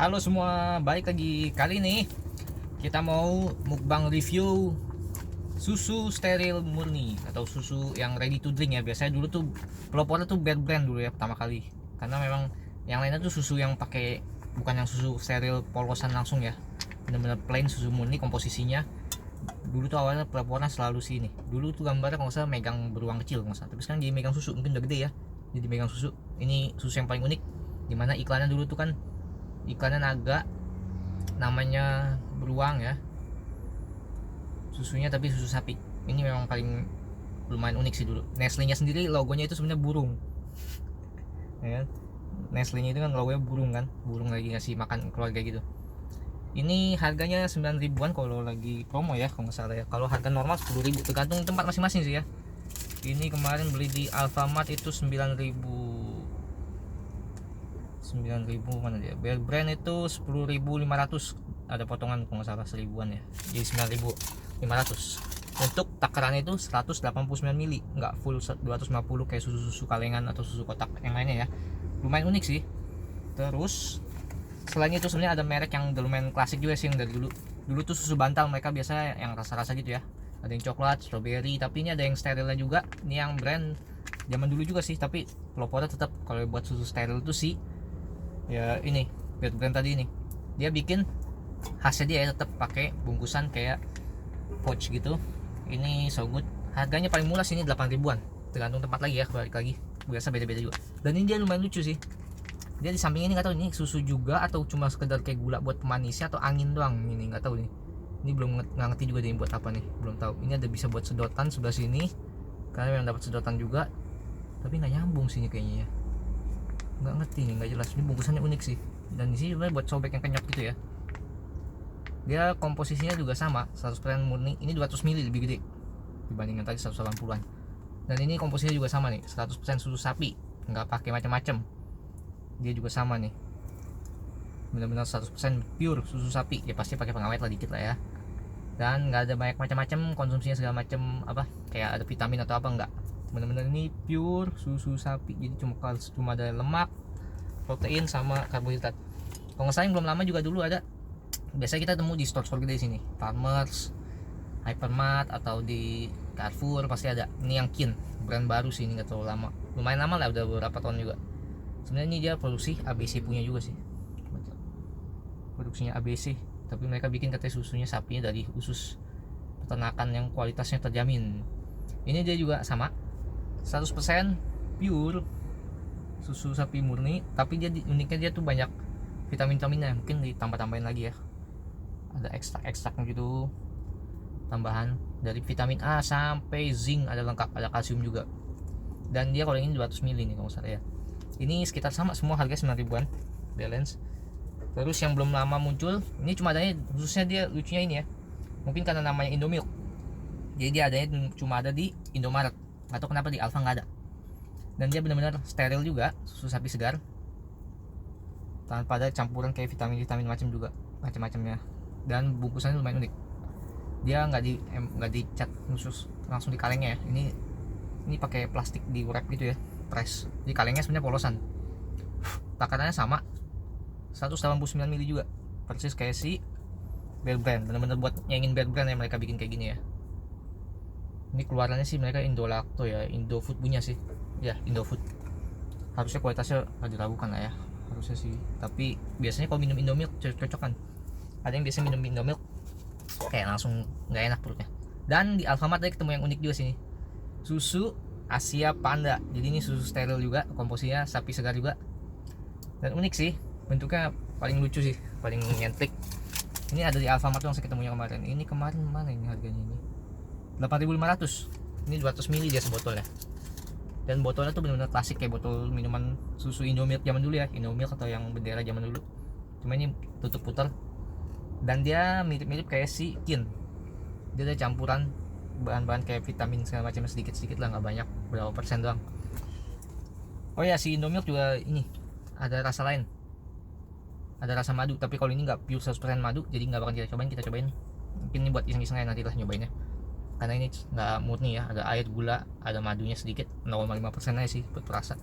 Halo semua, balik lagi. Kali ini kita mau mukbang review susu steril murni atau susu yang ready to drink ya. Biasanya dulu tuh pelopornya tuh Bear Brand dulu ya pertama kali. Karena memang yang lainnya tuh susu yang pakai, bukan yang susu steril polosan langsung ya. Bener-bener plain susu murni komposisinya. Dulu tuh awalnya pelopornya selalu sini. Dulu tuh gambarnya kalau nggak salah megang beruang kecil nggak salah. Tapi sekarang jadi megang susu, mungkin udah gede ya. Jadi megang susu. Ini susu yang paling unik. Dimana iklannya dulu tuh kan iklannya naga, namanya beruang ya, susunya tapi susu sapi. Ini memang paling lumayan unik sih dulu. Nestle nya sendiri logonya itu sebenarnya burung ya kan? Nestle nya itu kan logonya burung kan, burung lagi ngasih makan keluarga gitu. Ini harganya 9 ribuan kalau lagi promo ya kalau nggak salah ya. Kalau harga normal 10 ribu, tergantung tempat masing-masing sih ya. Ini kemarin beli di Alfamart itu 9 ribu mana dia. Bear Brand itu 10.500, ada potongan kalau nggak salah 1000-an ya, jadi 9.500. Untuk takarannya itu 189 mili, nggak full 250 kayak susu kalengan atau susu kotak yang lainnya ya. Lumayan unik sih. Terus selain itu sebenarnya ada merek yang lumayan klasik juga sih, yang dari dulu tuh susu bantal mereka biasa yang rasa-rasa gitu ya. Ada yang coklat, strawberry, tapi ini ada yang sterilnya juga. Ini yang brand zaman dulu juga sih, tapi pelopornya tetap kalau buat susu steril itu sih ya ini Bear Brand tadi. Ini dia bikin khasnya dia ya, tetap pakai bungkusan kayak pouch gitu. Ini so good. Harganya paling murah sini 8 ribuan, tergantung tempat lagi ya, balik lagi biasa beda-beda juga. Dan ini dia lumayan lucu sih, dia di samping ini nggak tahu ini susu juga atau cuma sekedar kayak gula buat pemanisnya atau angin doang, ini nggak tahu nih. Ini belum ngerti juga deh buat apa nih, belum tahu. Ini ada bisa buat sedotan sebelah sini karena yang dapat sedotan juga, tapi nggak nyambung sini kayaknya ya, nggak ngerti nih, nggak jelas. Ini bungkusannya unik sih, dan di sini buat sobek yang kenyot gitu ya. Dia komposisinya juga sama 100% murni. Ini 200 ml lebih gede dibandingkan tadi 180-an. Dan ini komposisinya juga sama nih, 100% susu sapi, nggak pakai macam-macam. Dia juga sama nih, benar-benar 100% pure susu sapi. Ya pasti pakai pengawet lah dikit lah ya. Dan nggak ada banyak macam-macam konsumsinya segala macam apa kayak ada vitamin atau apa, nggak. Benar-benar ini pure susu sapi. Jadi cuma ada lemak, protein sama karbohidrat. Kalau nggak salah yang belum lama juga dulu ada, biasanya kita temu di store-store gede sini, Farmers, Hypermart atau di Carrefour pasti ada. Ini yang Kin, brand baru sih, ini nggak terlalu lama, lumayan lama lah, udah beberapa tahun juga. Sebenarnya ini dia produksi ABC punya juga sih, produksinya ABC, tapi mereka bikin katanya susunya sapinya dari usus peternakan yang kualitasnya terjamin. Ini dia juga sama 100% pure susu sapi murni, tapi dia uniknya dia tuh banyak vitamin-vitaminnya, mungkin ditambah-tambahin lagi ya. Ada ekstrak-ekstraknya gitu, tambahan dari vitamin A sampai zinc, ada lengkap, ada kalsium juga. Dan dia kalau ini 200 ml nih kalau salah ya. Ini sekitar sama semua, harga 9 ribuan balance. Terus yang belum lama muncul, ini cuma adanya, khususnya dia lucunya ini ya, mungkin karena namanya Indomilk, jadi dia adanya cuma ada di Indomaret, atau kenapa di Alfa nggak ada. Dan dia benar-benar steril juga, susu sapi segar, tanpa ada campuran kayak vitamin macam-macamnya. Dan bungkusannya lumayan unik, dia nggak dicat khusus langsung di kalengnya ya. Ini pakai plastik di wrap gitu ya, press. Di kalengnya sebenarnya polosan. Takarannya sama 189 ml juga, persis kayak si Bear Brand. Bener-bener buat nyanyiin Bear Brand ya mereka bikin kayak gini ya. Ini keluarannya sih mereka Indolacto ya, Indofood punya sih ya, Indofood. Harusnya kualitasnya nggak diragukan lah ya, harusnya sih. Tapi biasanya kalau minum Indomilk cocok-cocokan. Ada yang biasa minum Indomilk kayak langsung nggak enak perutnya. Dan di Alfamart tadi ketemu yang unik juga sini, susu Asia Panda. Jadi ini susu steril juga, komposisinya sapi segar juga, dan unik sih bentuknya, paling lucu sih, paling nyentrik. Ini ada di Alfamart yang saya ketemunya kemarin. Ini kemarin mana ini harganya, ini 8.500. Ini 200 ml dia sebotolnya. Dan botolnya tuh benar-benar klasik kayak botol minuman susu Indomilk zaman dulu ya, Indomilk atau yang bendera zaman dulu. Cuma ini tutup putar. Dan dia mirip-mirip kayak si Kin. Dia ada campuran bahan-bahan kayak vitamin segala macam, sedikit-sedikit lah, nggak banyak, berapa persen doang. Oh ya, si Indomilk juga ini ada rasa lain, ada rasa madu, tapi kalau ini nggak pure 100% madu, jadi nggak bakal kita cobain. Mungkin ini buat iseng-iseng aja nanti lah nyobainnya, karena ini nggak murni ya, ada air, gula, ada madunya sedikit, 0,5% aja sih buat perasa.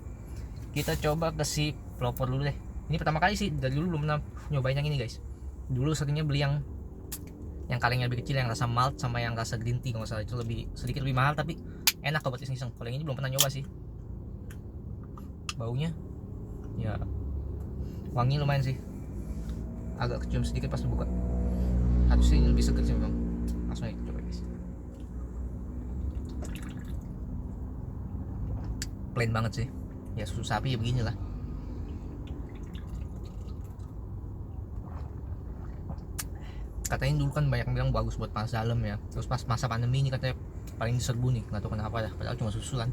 Kita coba ke si pelopor dulu deh. Ini pertama kali sih, dari dulu belum pernah nyobain yang ini guys. Dulu seringnya beli yang kalengnya lebih kecil, yang rasa malt sama yang rasa green tea kalau nggak salah. Itu sedikit lebih mahal tapi enak kalau buat iseng-iseng. Kalau yang ini belum pernah nyoba sih. Baunya ya wangi lumayan sih, agak kecium sedikit pas dibuka. Harusnya ini lebih seger sih memang. Langsung aja coba guys. Plain banget sih ya, susu sapi ya beginilah. Katanya dulu kan banyak yang bilang bagus buat panas dalam ya, terus pas masa pandemi ini katanya paling diserbu nih, nggak tahu kenapa dah, padahal cuma susu kan.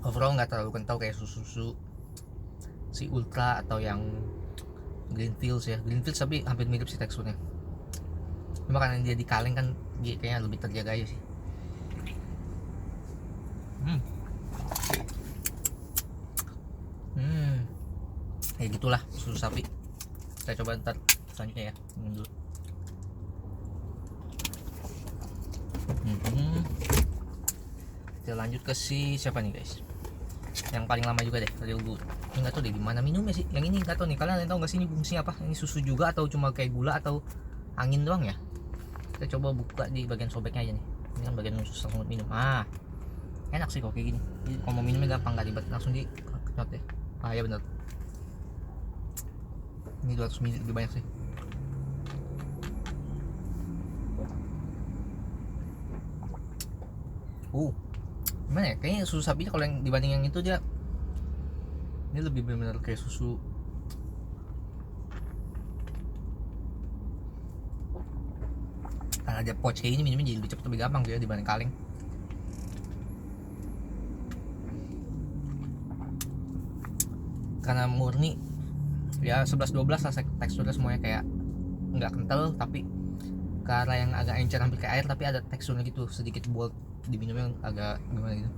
Overall nggak terlalu kental kayak susu si Ultra atau yang Greenfields ya. Greenfields tapi hampir mirip sih teksturnya, cuma karena dia di kaleng kan dia kayaknya lebih terjaga aja sih. Ya gitulah susu sapi. Kita coba ntar selanjutnya ya. Minum dulu. Kita lanjut ke si siapa nih guys, yang paling lama juga deh tadi gue. Ini nggak tahu deh gimana minumnya sih. Yang ini nggak tahu nih, kalian tahu nggak sih ini fungsinya apa? Ini susu juga atau cuma kayak gula atau angin doang ya? Kita coba buka di bagian sobeknya aja nih. Ini kan bagian khusus langsung minum. Enak sih kok kayak gini. Jadi kalau mau minumnya gampang, nggak ribet, langsung dikenyot ya. Ya bener. Ini 200 ml lebih banyak sih. Gimana ya? Kayaknya susu sapi kalau yang dibanding yang itu dia ini lebih benar-benar kayak susu. Karena ada pouch kayak ini, minumnya jadi lebih cepet, lebih gampang dia dibanding kaleng. Karena murni ya 11-12 lah teksturnya, semuanya kayak nggak kental, tapi karena yang agak encer hampir kayak air, tapi ada teksturnya gitu, sedikit bold, diminumnya agak gimana gitu.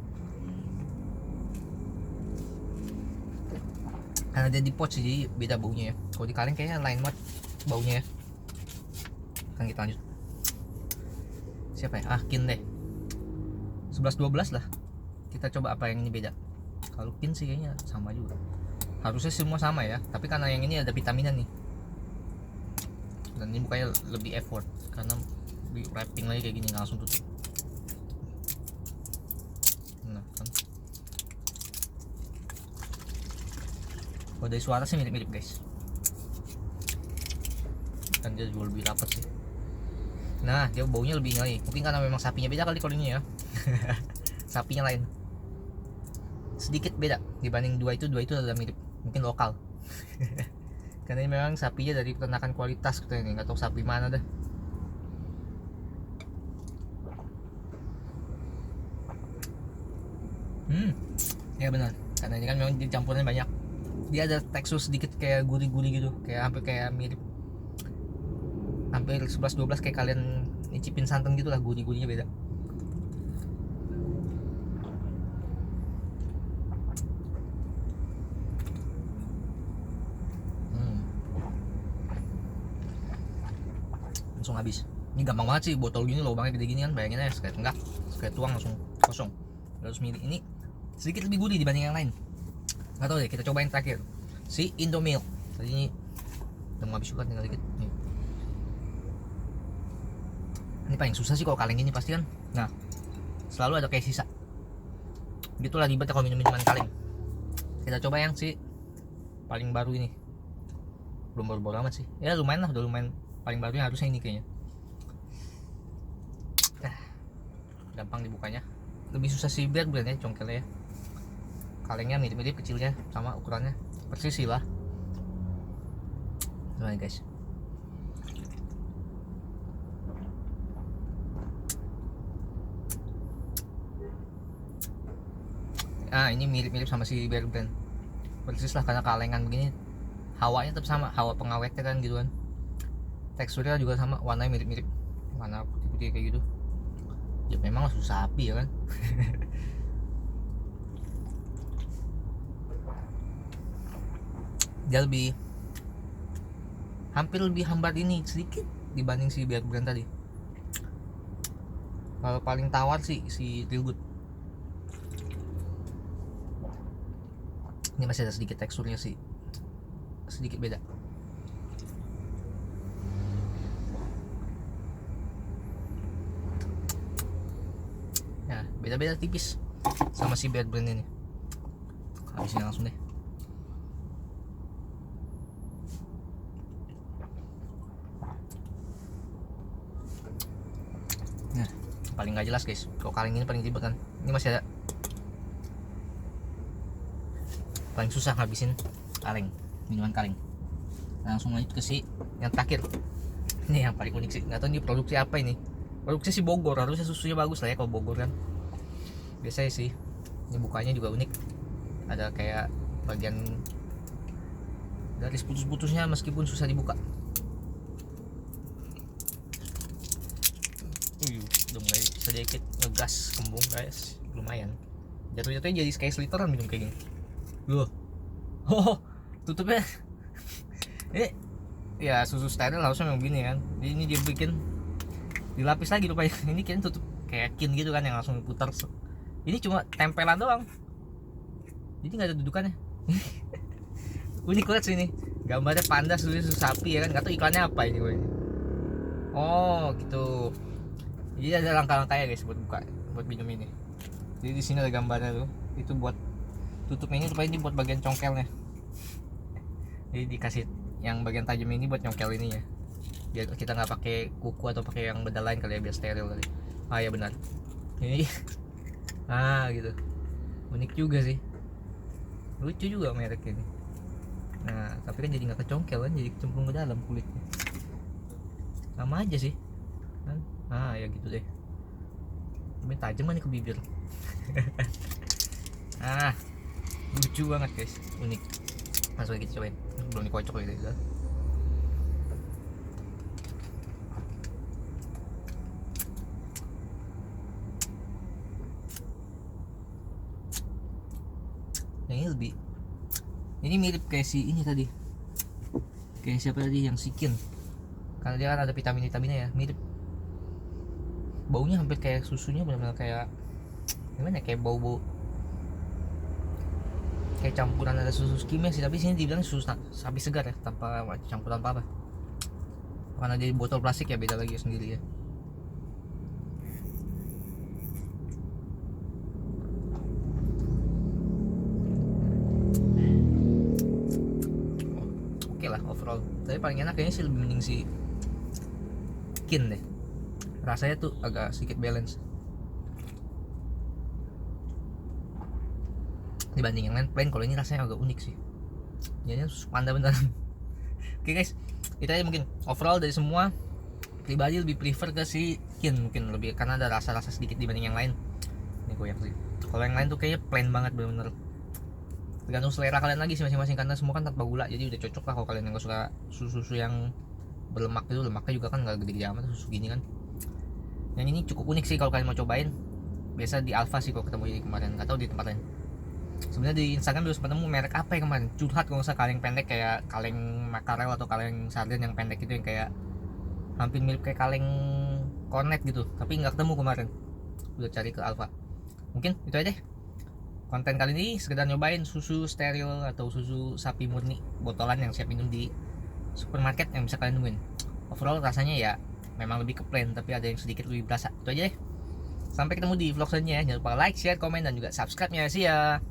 Karena dia di pouch jadi beda baunya ya. Kalau di kaleng kayaknya lain banget baunya ya. Kan kita lanjut. Siapa ya? Kin deh. 11-12 lah. Kita coba apa yang ini beda. Kalau Kin sih kayaknya sama juga. Harusnya semua sama ya, tapi karena yang ini ada vitaminan nih, dan ini bukannya lebih effort karena di wrapping lagi kayak gini, nggak langsung tutup. Nah kan, kalau dari suara sih mirip-mirip guys, kan dia juga lebih rapat sih. Nah dia baunya lebih lagi, mungkin karena memang sapinya beda kali kalau ini ya. Sapinya lain, sedikit beda dibanding dua itu ada mirip, mungkin lokal. Karena ini memang sapinya dari peternakan kualitas gitu ini, nggak tahu sapi mana dah. Ya benar, karena ini kan memang campurannya banyak. Dia ada tekstur sedikit kayak gurih-gurih gitu, kayak hampir kayak mirip, hampir 11-12 kayak kalian nyicipin santan gitu lah, gurih-gurihnya beda. Langsung habis. Ini gampang banget sih, botol gini lubangnya gede gini kan, bayangin aja sekali tuang langsung kosong. 200 ml ini sedikit lebih gurih dibanding yang lain. Nggak tahu deh, kita cobain terakhir si Indomilk. Tadi ini udah mau habis juga, tinggal dikit nih. Ini paling susah sih kalau kaleng ini pasti kan. Nah selalu ada kayak sisa gitulah, ribet kalau minum-minuman kaleng. Kita coba yang si paling baru ini, belum baru-baru amat sih ya, lumayan lah, udah lumayan. Paling barunya harusnya ini kayaknya. Gampang dibukanya, lebih susah sih biar brandnya congkelnya ya. Kalengnya mirip-mirip kecilnya, sama ukurannya persis sih lah. Nah guys, ini mirip-mirip sama si Bear Brand persis lah, karena kalengan begini hawanya tetap sama, hawa pengawetnya kan gitu kan. Teksturnya juga sama, warnanya mirip-mirip, warna putih-putih kayak gitu. Ya memang lah susu sapi ya kan. Dia hampir lebih hambar ini sedikit dibanding si Bear Brand tadi. Kalau paling tawar sih si Real Good. Ini masih ada sedikit teksturnya sih, sedikit beda. Ya beda-beda tipis sama si Bear Brand ini. Habisin langsung deh. Nah paling nggak jelas guys, kalau kaleng ini paling ribet kan. Ini masih ada, paling susah ngabisin kaleng, minuman kaleng. Langsung lanjut ke si yang terakhir. Ini yang paling unik sih, nggak tahu ini produksi apa ini. Produksi si Bogor, harusnya susunya bagus lah ya kalau Bogor kan. Biasanya sih. Ini bukanya juga unik, ada kayak bagian garis putus-putusnya meskipun susah dibuka. Udah mulai sedikit ngegas kembung guys, lumayan. Jatuh-jatuhnya jadi kayak sliteran minum kayak gini. Loh, oh tutupnya ya susu steril harusnya memang gini kan. Jadi ini dia bikin dilapis lagi rupanya. Ini kayaknya tutup kayak kin gitu kan, yang langsung putar. Ini cuma tempelan doang, jadi nggak ada dudukannya. Unik banget sih ini, gambarnya panda susu sapi ya kan, nggak tahu iklannya apa ini gue. Oh gitu, jadi ada langkah-langkahnya guys buat buka, buat minum ini. Jadi di sini ada gambarnya tuh, itu buat tutupnya. Ini rupanya ini buat bagian congkelnya, jadi dikasih yang bagian tajam ini buat nyongkel ini ya, biar kita nggak pakai kuku atau pakai yang beda lain kali ya, biar steril kali. Ah ya benar ini. Gitu, unik juga sih, lucu juga merek ini. Nah tapi kan jadi nggak kecongkel kan, jadi kecemplung ke dalam kulitnya. Sama aja sih kan. Ya gitu deh, tapi tajam nih ke bibir. Lucu banget guys, unik. Langsung kita cobain, belum dikocok gitu. Yang ini lebih, ini mirip kayak si ini tadi, kayak siapa tadi yang Sikin, karena dia kan ada vitaminnya ya, mirip. Baunya hampir kayak susunya, benar-benar kayak gimana, kayak bau kayak campuran ada susu kimia sih, tapi sini dibilang susu sapi segar ya, tanpa campuran apa-apa. Karena di botol plastik ya, beda lagi sendiri ya. Oke lah overall, tapi paling enak kayaknya sih lebih mending si Kin deh. Rasanya tuh agak sedikit balance dibanding yang lain plain. Kalau ini rasanya agak unik sih, jadinya susu panda beneran. Oke guys, itu aja mungkin overall dari semua. Pribadi lebih prefer ke si Kin mungkin lebih, karena ada rasa-rasa sedikit dibanding yang lain. Ini goyang sih. Kalau yang lain tuh kayaknya plain banget bener-bener. Tergantung selera kalian lagi sih masing-masing, karena semua kan tanpa gula, jadi udah cocok lah kalau kalian yang gak suka susu yang berlemak itu. Lemaknya juga kan gak gede-gede amat susu gini kan. Yang ini cukup unik sih kalau kalian mau cobain. Biasa di Alfa sih kalau ketemu ini kemarin, atau di tempat lain. Sebenarnya di Instagram juga sempat nemu merek apa ya kemarin, curhat kalau nggak salah, kaleng pendek kayak kaleng makarel atau kaleng sarden yang pendek itu, yang kayak hampir mirip kayak kaleng kornet gitu, tapi nggak ketemu kemarin. Udah cari ke Alfa. Mungkin itu aja deh konten kali ini, sekedar nyobain susu steril atau susu sapi murni botolan yang siap minum di supermarket yang bisa kalian nemuin. Overall rasanya ya memang lebih ke plain, tapi ada yang sedikit lebih berasa. Itu aja deh, sampai ketemu di vlog selanjutnya. Jangan lupa like, share, komen, dan juga subscribe nya. See ya.